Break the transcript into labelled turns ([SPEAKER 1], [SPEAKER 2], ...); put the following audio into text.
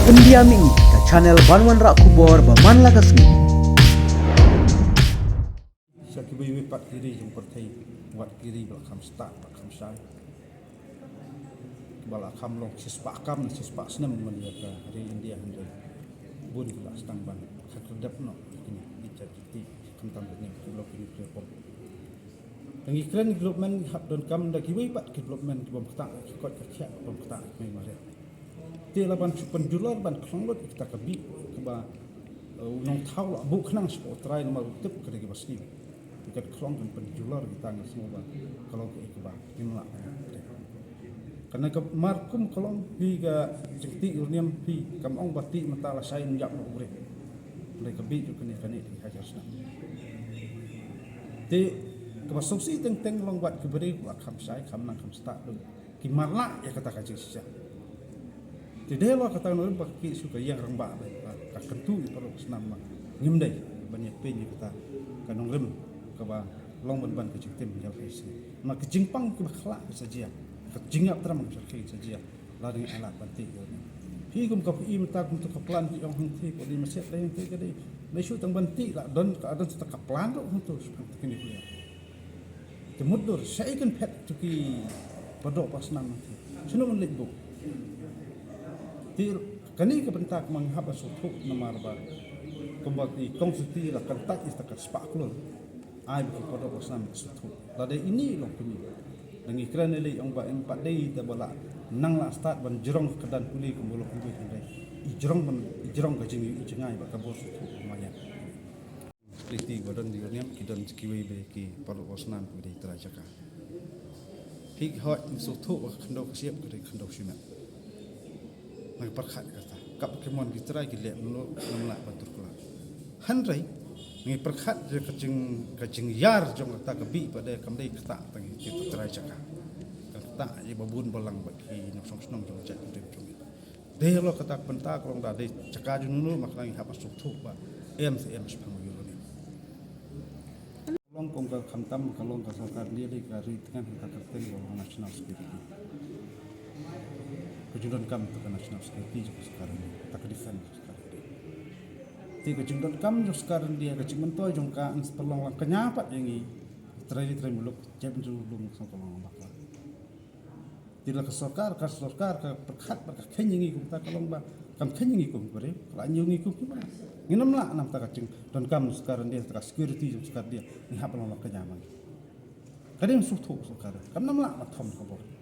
[SPEAKER 1] Pendiami ke channel Banwan Rak Kubor Baman Lagasmi.
[SPEAKER 2] Sakibai wipat kiri yang pertai wat kiri belakam start belakam sai. Belakam long sispak kam sispak senam melihat hari India hendak bun kelas tangban kedap no ini dicaciti kentam ini blok ini blok. Yang iklan development hab don kam dah kibai pat development bom ketak kot kecak bom ketak memang. Dia laban penjualan ban kelongot kita kebi keba nong tahu lah buk nang sport try nomor tip kerja pasti kita kelong dan penjualan kita nggak semua kalau ke keba inilah karena ke markum kelong higa jekti urniam pi kamong bati mentala saya njak no ure mereka kebi juga ni kani hajar sana ti keba solusi teng long buat keberi buat kam saya kam nang kam start dulu kimarla ya kata kaji sisa. Jadi lo kata orang bagi suka yang rembak, tak kentu itu perlu senam nyemdai banyak penyu kita kanong rem keba long ban kecik tim jauh isi. Mak kejingpang ke bakla saja, kejingap teram ke saja, lari alat banti. Higum kapi minta untuk kaplan yang henti pada masjid lain tu jadi, lesu tang banti lah dan keadaan kita kaplan tu untuk seperti ini dia. Kemudian saya kan pet tu ki pada pas nama, senang melibuk. Kani kebentak menghap suatu nomor bar kembali konstitusi lah kentak istakat spaklor ai bagi pada bosan suatu lada ini loh kini dengan kerana ini yang empat day tabala nang lah start ban jerong kedan kuli kembali kembali sampai ijrong kajing ijengai bak kabur suatu lumayan seperti badan diurniam kidan sekiwai bagi pada bosan kembali terajaka hik hot suatu kendau siap kiri kendau simat nak perkat kata kap kemon kita lagi lihat dulu namla batur kula hanrai ngi perkat je kacing yar jong kata kebi pada kamdai kata tangi kita terai caka kata je babun balang bagi nak song jong cak dem jong de lo kata penta kolong da de caka jununu maknang hap masuk tu ba em sepang yulo ni long kong ka khamtam kalong ka sarkar dia di kari tengah kata terten national security kejudan kam tu kan national security juga sekarang ni tak defend sekarang ni. Ti kejudan kam juga sekarang dia kecik mentoy jongka perlong lang kenyapat yang ni terjadi muluk cep julung sangkolong bakal. Tidak ke sorkar ke perkat kenyengi kum tak kalong ba kam kenyengi kum beri lanjungi kum gimana? Nginam lah nam tak kecing dan kam sekarang dia tak security juga sekarang dia ni hap perlong lang kenyaman. Kadang suatu sekarang kam nam lah matom kabur.